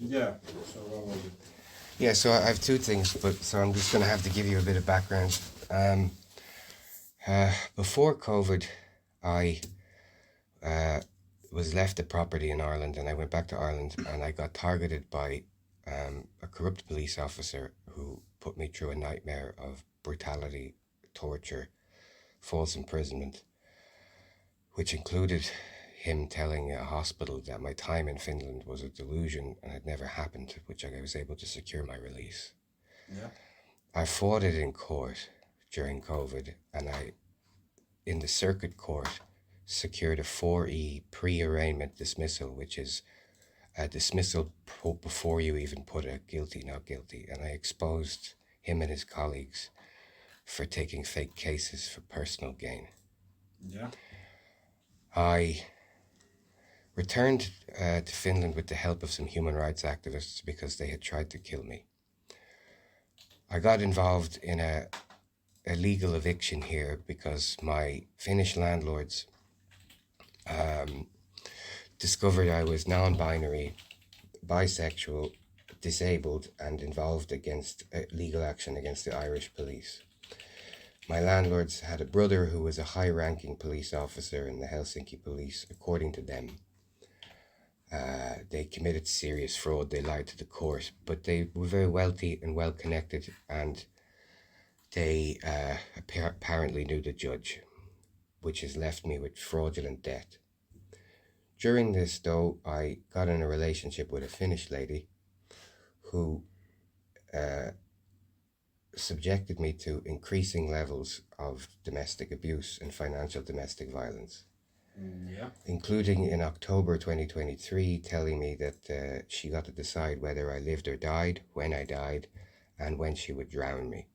Yeah, so what was it? Yeah, so I have two things, but so I'm just going to have to give you a bit of background. Um, Before COVID, I was left a property in Ireland, and I went back to Ireland, and I got targeted by a corrupt police officer who put me through a nightmare of brutality, torture, false imprisonment, which included him telling a hospital that my time in Finland was a delusion and had never happened, which I was able to secure my release. Yeah. I fought it in court during COVID, and in the circuit court, secured a 4E pre-arraignment dismissal, which is a dismissal before you even put a guilty, not guilty. And I exposed him and his colleagues for taking fake cases for personal gain. Yeah. I returned to Finland with the help of some human rights activists because they had tried to kill me. I got involved in a legal eviction here because my Finnish landlords discovered I was non-binary, bisexual, disabled, and involved against legal action against the Irish police. My landlords had a brother who was a high-ranking police officer in the Helsinki police, according to them. They committed serious fraud, they lied to the court, but they were very wealthy and well-connected, and they apparently knew the judge, which has left me with fraudulent debt. During this, though, I got in a relationship with a Finnish lady who subjected me to increasing levels of domestic abuse and financial domestic violence, Yeah. including in October 2023, telling me that she got to decide whether I lived or died, when I died, and when she would drown me.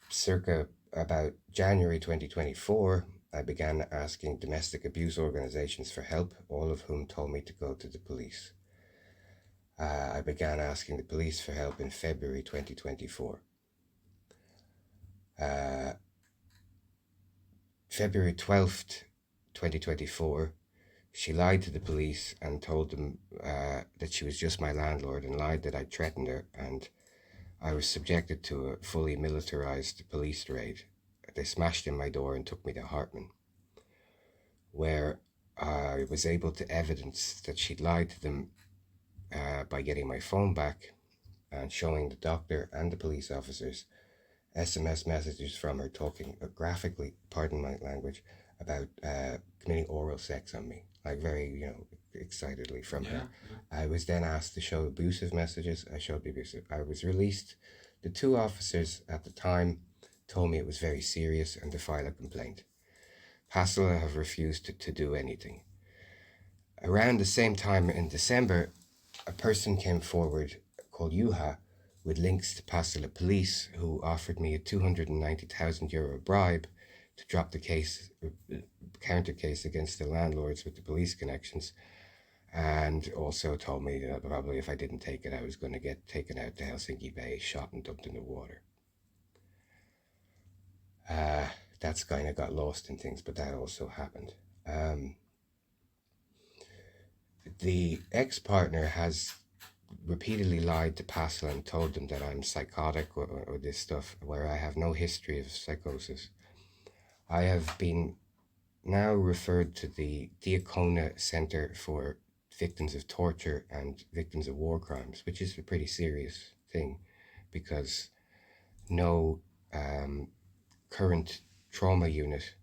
Circa about January 2024, I began asking domestic abuse organizations for help, all of whom told me to go to the police. I began asking the police for help in February 2024. February 12th, 2024, she lied to the police and told them that she was just my landlord, and lied that I threatened her, and I was subjected to a fully militarized police raid. They smashed in my door and took me to Hartman, where I was able to evidence that she'd lied to them by getting my phone back and showing the doctor and the police officers SMS messages from her talking graphically, pardon my language, about committing oral sex on me, like very, excitedly from her. I was then asked to show abusive messages. I showed the abusive. I was released. The two officers at the time told me it was very serious and to file a complaint. Hassela have refused to do anything. Around the same time in December, a person came forward called Juha with links to Pasila police, who offered me a €290,000 bribe to drop the counter case against the landlords with the police connections, and also told me that probably if I didn't take it, I was going to get taken out to Helsinki Bay, shot and dumped in the water. That's kind of got lost in things, but that also happened. The ex-partner has repeatedly lied to Pascal and told them that I'm psychotic or this stuff, where I have no history of psychosis. I have been now referred to the Diakona Center for Victims of Torture and Victims of War Crimes, which is a pretty serious thing because no current trauma unit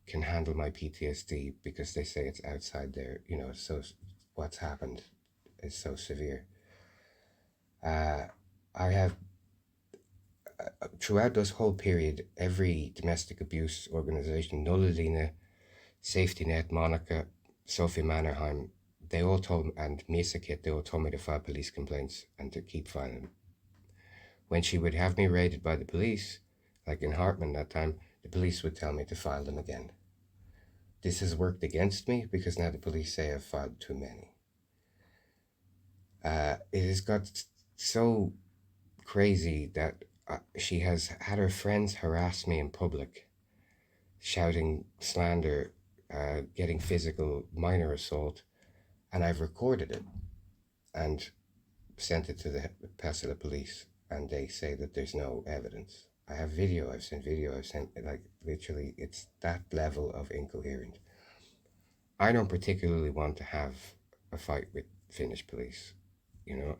can handle my PTSD because they say it's outside their, so what's happened is so severe. I have, throughout this whole period, every domestic abuse organization, Nullilina, Safety Net, Monica, Sophie Mannerheim, they all told me, and Misa Kit, they all told me to file police complaints and to keep filing. When she would have me raided by the police, like in Hartman that time, the police would tell me to file them again. This has worked against me because now the police say I've filed too many. It has got so crazy that she has had her friends harass me in public, shouting slander, getting physical, minor assault, and I've recorded it. and sent it to the Pasila police, and they say that there's no evidence. I have video, I've sent video, I've sent, like, literally, it's that level of incoherent. I don't particularly want to have a fight with Finnish police, you know,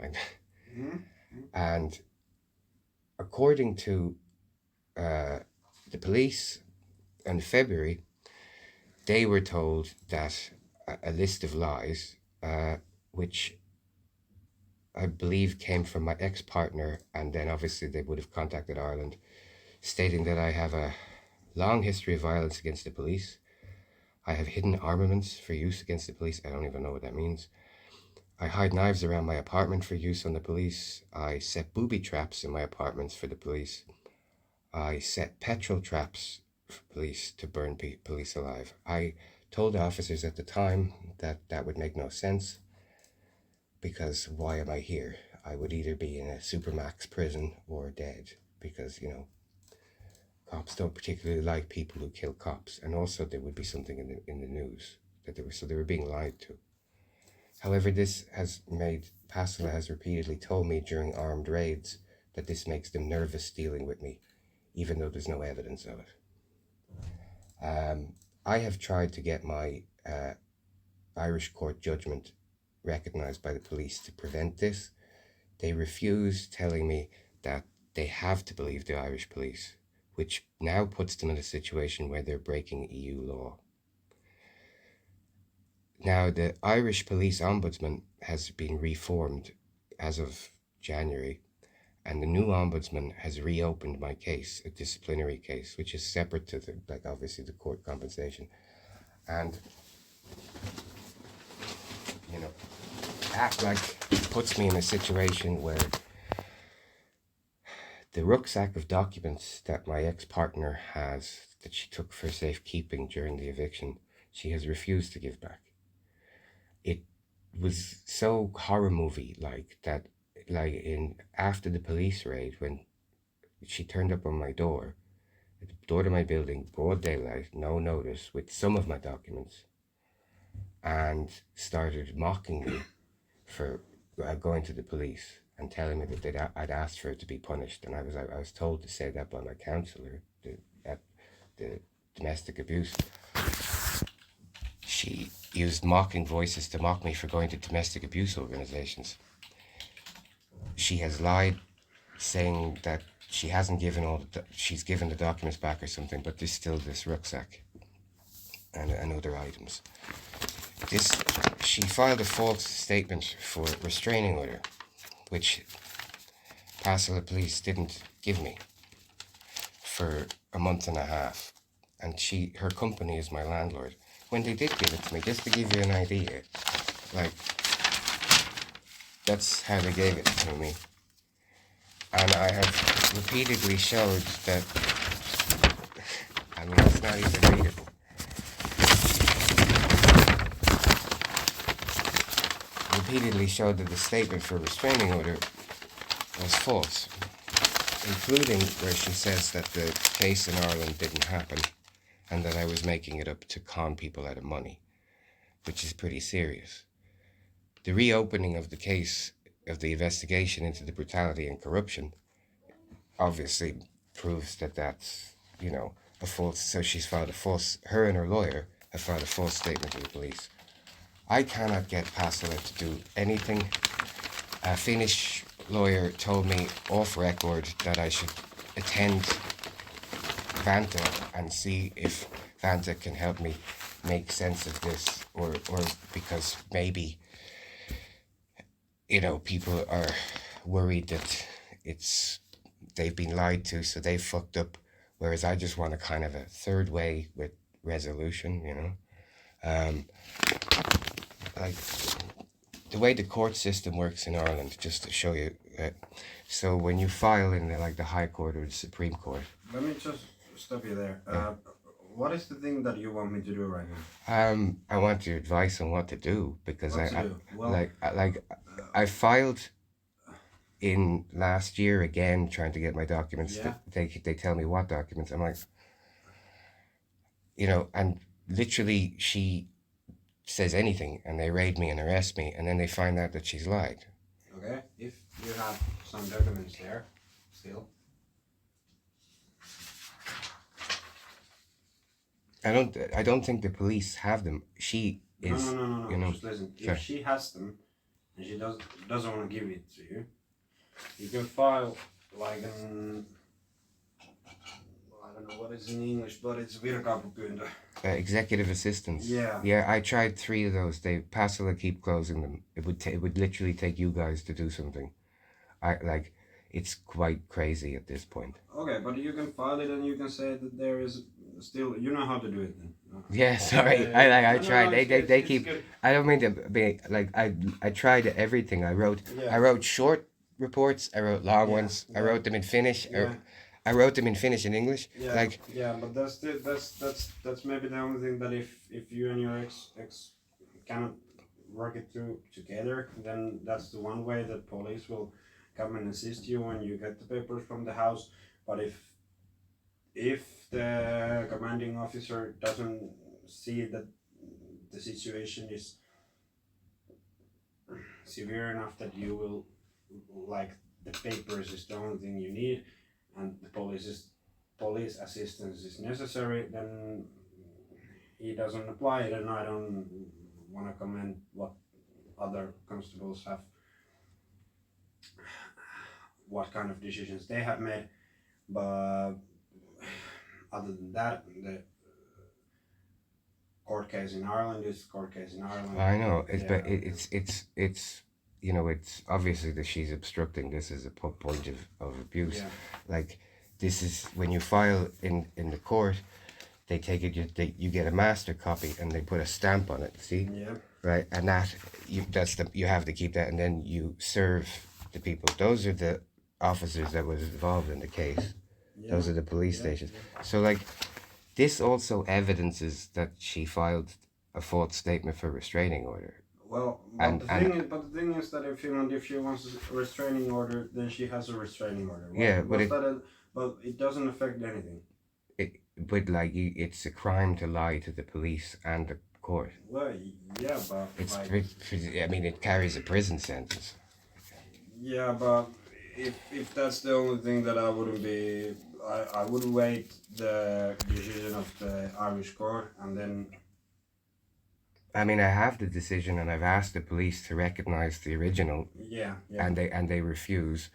and according to the police in February, they were told that a list of lies, which I believe came from my ex-partner, and then obviously they would have contacted Ireland, stating that I have a long history of violence against the police. I have hidden armaments for use against the police. I don't even know what that means. I hide knives around my apartment for use on the police. I set booby traps in my apartments for the police. I set petrol traps for police to burn police alive. I told the officers at the time that that would make no sense, because why am I here? I would either be in a supermax prison or dead, because, you know, cops don't particularly like people who kill cops, and also there would be something in the news that they were being lied to. However, this has made Pasila has repeatedly told me during armed raids that this makes them nervous dealing with me, even though there's no evidence of it. I have tried to get my Irish court judgment recognised by the police to prevent this. They refuse, telling me that they have to believe the Irish police, which now puts them in a situation where they're breaking EU law. Now, the Irish Police Ombudsman has been reformed as of January, and the new ombudsman has reopened my case, a disciplinary case, which is separate to the, like, obviously the court compensation. And, you know, that, like, puts me in a situation where the rucksack of documents that my ex-partner has, that she took for safekeeping during the eviction, she has refused to give back. It was so horror movie like that, like in after the police raid, when she turned up on my door, at the door to my building, broad daylight, no notice, with some of my documents, and started mocking me for going to the police and telling me that I'd asked for it to be punished, and I was told to say that by my counsellor at the domestic abuse. She used mocking voices to mock me for going to domestic abuse organizations. She has lied, saying that she hasn't given she's given the documents back or something, but there's still this rucksack and other items. She filed a false statement for restraining order, which Pasila Police didn't give me for a month and a half, and her company is my landlord. When they did give it to me, just to give you an idea, like, that's how they gave it to me. And I have repeatedly showed that, I mean, it's not even readable. Repeatedly showed that the statement for restraining order was false, including where she says that the case in Ireland didn't happen, and that I was making it up to con people out of money, which is pretty serious. The reopening of the case, of the investigation into the brutality and corruption, obviously proves that that's, you know, a false, so she's filed a false, her and her lawyer have filed a false statement to the police. I cannot get Pasila to do anything. A Finnish lawyer told me off record that I should attend Vantaa and see if Vantaa can help me make sense of this, or because maybe, you know, people are worried that they've been lied to, so they fucked up, whereas I just want a kind of a third way with resolution, you know. Like, the way the court system works in Ireland, just to show you, so when you file in the High Court or the Supreme Court. Let me just stop you there. Yeah. What is the thing that you want me to do right now? I want your advice on what to do, because Well, I filed in last year again, trying to get my documents. Yeah. They tell me what documents. I'm like, you know, and literally she says anything, and they raid me and arrest me, and then they find out that she's lied. Okay, if you have some documents there, still. I don't think the police have them. She is. No. You know, just listen. sorry. If she has them, and she doesn't want to give it to you, you can file like an, I don't know what is in English, but it's virkapupyyntö. Executive assistance. Yeah. Yeah, I tried 3 of those. They Passila keep closing them. It would literally take you guys to do something. It's quite crazy at this point. Okay, but you can file it and you can say that there is still, you know how to do it then. Yeah, sorry. I tried. They keep. Good. I don't mean to be like I tried everything. I wrote short reports. I wrote long ones. I wrote them in Finnish. I wrote them in Finnish and English. Yeah, but that's maybe the only thing that if you and your ex cannot work it through together, then that's the one way that police will come and assist you when you get the papers from the house. But if the commanding officer doesn't see that the situation is severe enough that you will, like, the papers is the only thing you need and the police assistance is necessary, then he doesn't apply it. And I don't want to comment what other constables have, what kind of decisions they have made, but other than that, the court case in Ireland is court case in Ireland. I know but it's you know, it's obviously that she's obstructing. This is a point of abuse. Yeah. Like, this is when you file in the court, they take it. You get a master copy and they put a stamp on it. See. Yeah. Right, and you have to keep that, and then you serve the people. Those are the officers that was involved in the case. Yeah. Those are the police stations. Yeah. So like, this also evidences that she filed a false statement for restraining order. Well, but the thing is that in Finland, if she wants a restraining order, then she has a restraining order. Well, yeah, but it doesn't affect anything. But like, it's a crime to lie to the police and the court. Well, yeah, but it's I mean, it carries a prison sentence. Yeah, but if that's the only thing, that I wouldn't be. I would wait the decision of the Irish court and then. I mean, I have the decision, and I've asked the police to recognize the original. Yeah. And they refuse,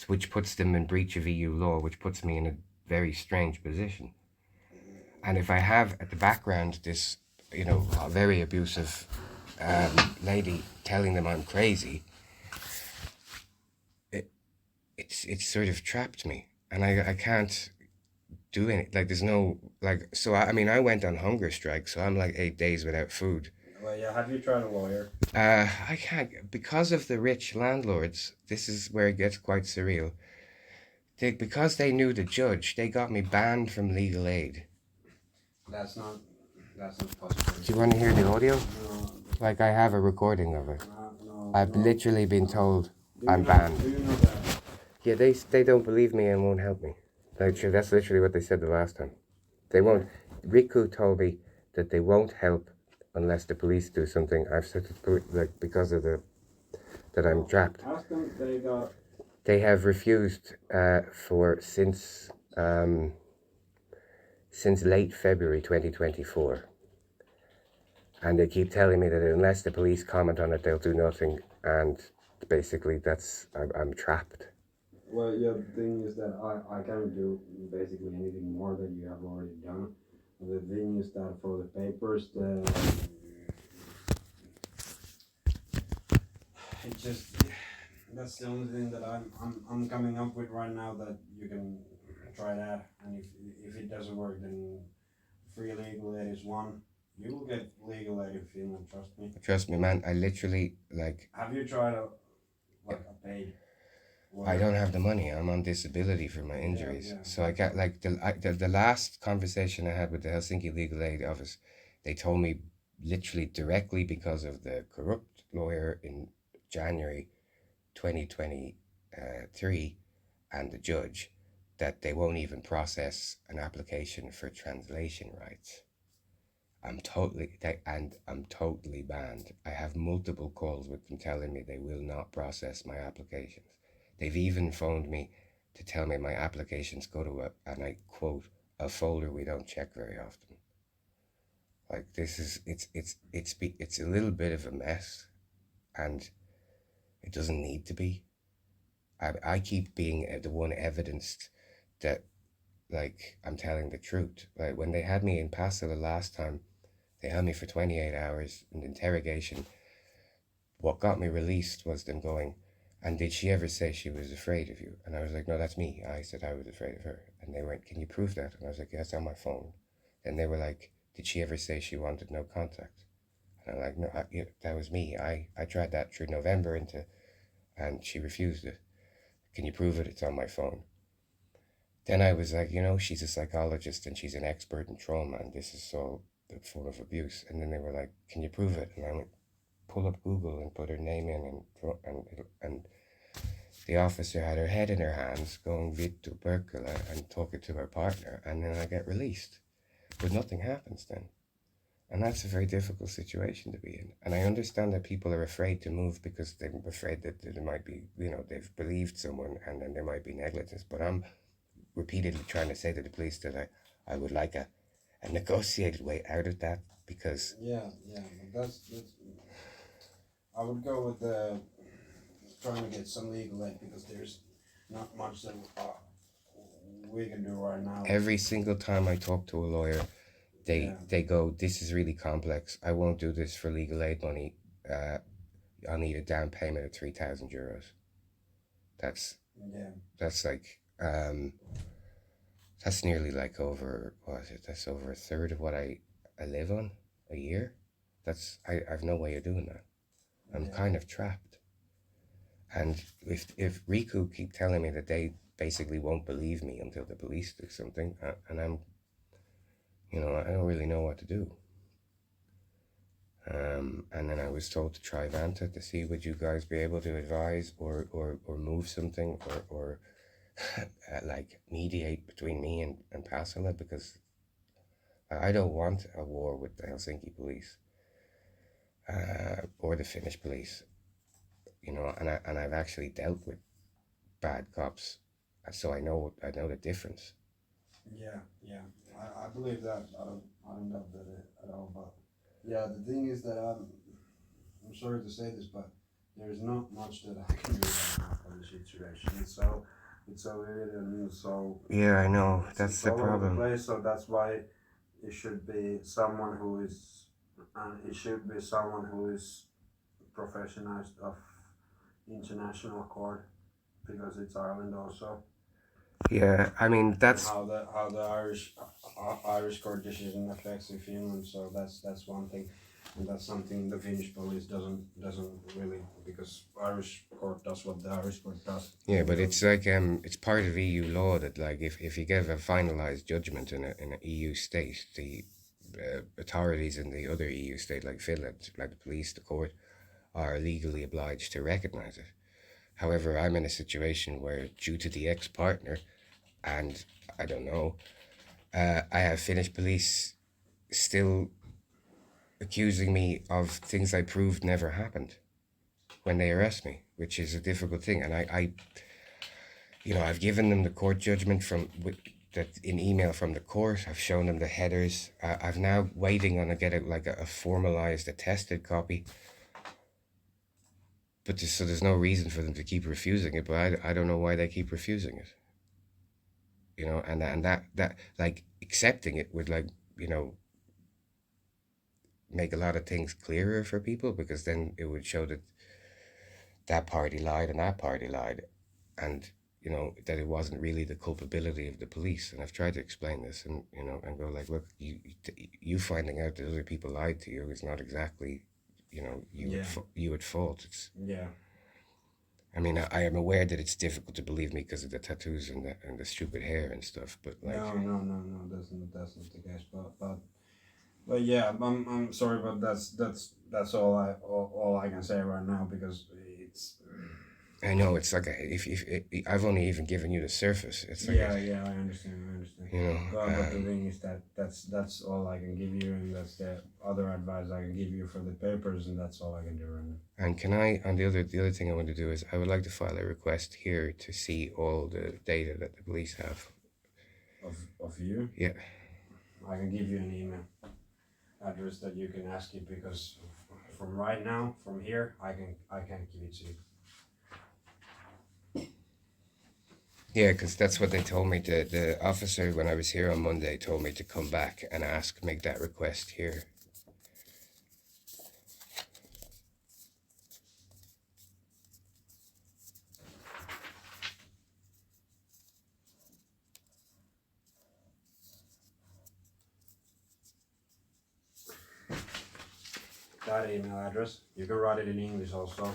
which puts them in breach of EU law, which puts me in a very strange position. And if I have at the background this, you know, a very abusive lady telling them I'm crazy, it's sort of trapped me, and I can't do anything. Like, there's no, like, so I mean, I went on hunger strike, so I'm like 8 days without food. Well, yeah, have you tried a lawyer? I can't, because of the rich landlords. This is where it gets quite surreal. Because they knew the judge, they got me banned from legal aid. That's not possible. Do you want to hear the audio? No. Like, I have a recording of it. No. I've literally been told I'm banned. Do you know that? Yeah, they don't believe me and won't help me. Like, that's literally what they said the last time. They won't. Riku told me that they won't help unless the police do something. I've said it, like, because of that I'm trapped. Ask them. They have refused since late February 2024. And they keep telling me that unless the police comment on it, they'll do nothing. And basically, I'm trapped. Well, yeah, the thing is that I can't do basically anything more than you have already done. The thing is that for the papers, that's the only thing that I'm coming up with right now, that you can try that, and if it doesn't work, then free legal aid is one. You will get legal aid in Finland, trust me. Trust me, man. I literally, like. Have you tried a paid? I don't have the money. I'm on disability for my injuries. Yeah. So I got, like, the last conversation I had with the Helsinki Legal Aid Office, they told me literally directly, because of the corrupt lawyer in January 2023 and the judge, that they won't even process an application for translation rights. I'm totally banned. I have multiple calls with them telling me they will not process my applications. They've even phoned me to tell me my applications go to and I quote, a folder we don't check very often. Like this is it's a little bit of a mess, and it doesn't need to be. I keep being the one evidenced that like I'm telling the truth. Like when they had me in Passila the last time, they held me for 28 hours in interrogation. What got me released was them going, and did she ever say she was afraid of you? And I was like, no, that's me. I said I was afraid of her. And they went, can you prove that? And I was like, yes, on my phone. And they were like, did she ever say she wanted no contact? And I'm like, no, yeah, that was me. I tried that through November and she refused it. Can you prove it? It's on my phone. Then I was like, she's a psychologist and she's an expert in trauma and this is all the form of abuse. And then they were like, can you prove it? And I went, pull up Google and put her name in and the officer had her head in her hands going Vittu Perkele and talking to her partner, and then I get released. But nothing happens then. And that's a very difficult situation to be in. And I understand that people are afraid to move because they're afraid that there might be, they've believed someone and then there might be negligence. But I'm repeatedly trying to say to the police that I would like a negotiated way out of that because... Yeah, that's I would go with the trying to get some legal aid because there's not much that we can do right now. Every single time I talk to a lawyer, they go, this is really complex. I won't do this for legal aid money. I'll need a down payment of €3,000. That's like that's nearly like over that's over a third of what I live on a year. I've no way of doing that. I'm kind of trapped. And if Riku keep telling me that they basically won't believe me until the police do something, and I'm, I don't really know what to do. And then I was told to try Vanta to see would you guys be able to advise or move something or like mediate between me and Pasala, because I don't want a war with the Helsinki police or the Finnish police, and I've actually dealt with bad cops, so I know the difference. Yeah, I believe that. I don't doubt that at all. But yeah, the thing is that I'm sorry to say this, but there's not much that I can do right now for the situation. It's so weird and so. Yeah, I know. That's the all over problem. the place, so that's why it should be someone who is, and it should be someone who is professionalized of international court because it's Ireland also. Yeah, I mean that's how the Irish court decision affects in Finland. So that's one thing, and that's something the Finnish police doesn't really, because Irish court does what the Irish court does. Yeah, but it's like it's part of EU law that like if you give a finalized judgment in an EU state, the authorities in the other EU state like Finland, like the police, the court, are legally obliged to recognize it. However, I'm in a situation where, due to the ex-partner, and I don't know, I have Finnish police still accusing me of things I proved never happened when they arrest me, which is a difficult thing. And I've given them the court judgment that in email from the court. I've shown them the headers. I've now waiting on to get a formalized, attested copy. But so there's no reason for them to keep refusing it. But I don't know why they keep refusing it. And that like accepting it would make a lot of things clearer for people, because then it would show that party lied and that party lied, and that it wasn't really the culpability of the police. And I've tried to explain this and go like, look, you finding out that other people lied to you is not exactly you at fault. It's I mean, I am aware that it's difficult to believe me because of the tattoos and the stupid hair and stuff, but like no, that's not the case. But yeah, I'm sorry, but that's all I can say right now, because I know it's like if I've only even given you the surface. It's like Yeah, I understand. you know. But the thing is that that's all I can give you, and that's the other advice I can give you for the papers, and that's all I can do right now. And can I? And the other thing I want to do is I would like to file a request here to see all the data that the police have. Of you? Yeah. I can give you an email address that you can ask it, because from right now, from here, I can't give it to you. Yeah, because that's what they told me. The officer, when I was here on Monday, told me to come back and make that request here. That email address, you can write it in English also.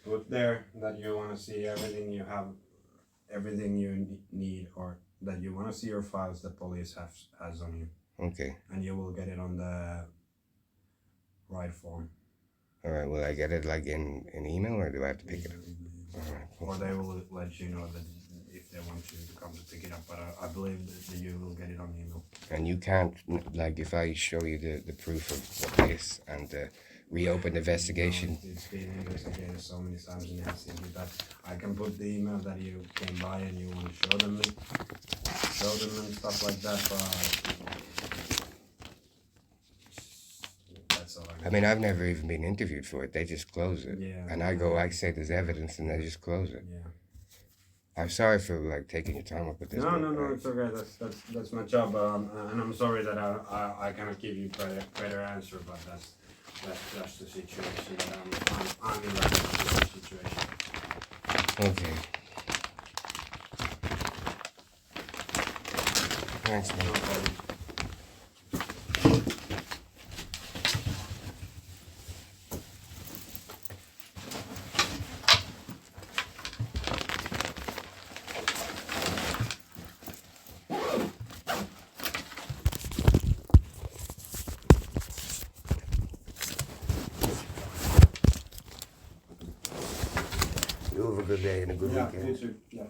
Put there that you want to see everything you have, everything you need, or that you want to see your files that police has on you. Okay. And you will get it on the right form. All right. Will I get it like in email, or do I have to pick it up? All right. Cool. Or they will let you know that if they want you to come to pick it up. But I believe that you will get it on email. And you can't, like, if I show you the proof of this and the reopened investigation. No, it's been investigated so many times in Helsinki that I can put the email that you came by and you want to show them and stuff like that. But that's all I mean, I've never even been interviewed for it. They just close it. Yeah. And I say there's evidence, and they just close it. Yeah. I'm sorry for like taking your time up with this. No, it's okay. That's my job. And I'm sorry that I cannot give you better answer, but that's just the situation that I'm in right now. This situation. Okay. Thanks, man. No problem. You have a good day and a good Yeah, weekend. you too. Yeah.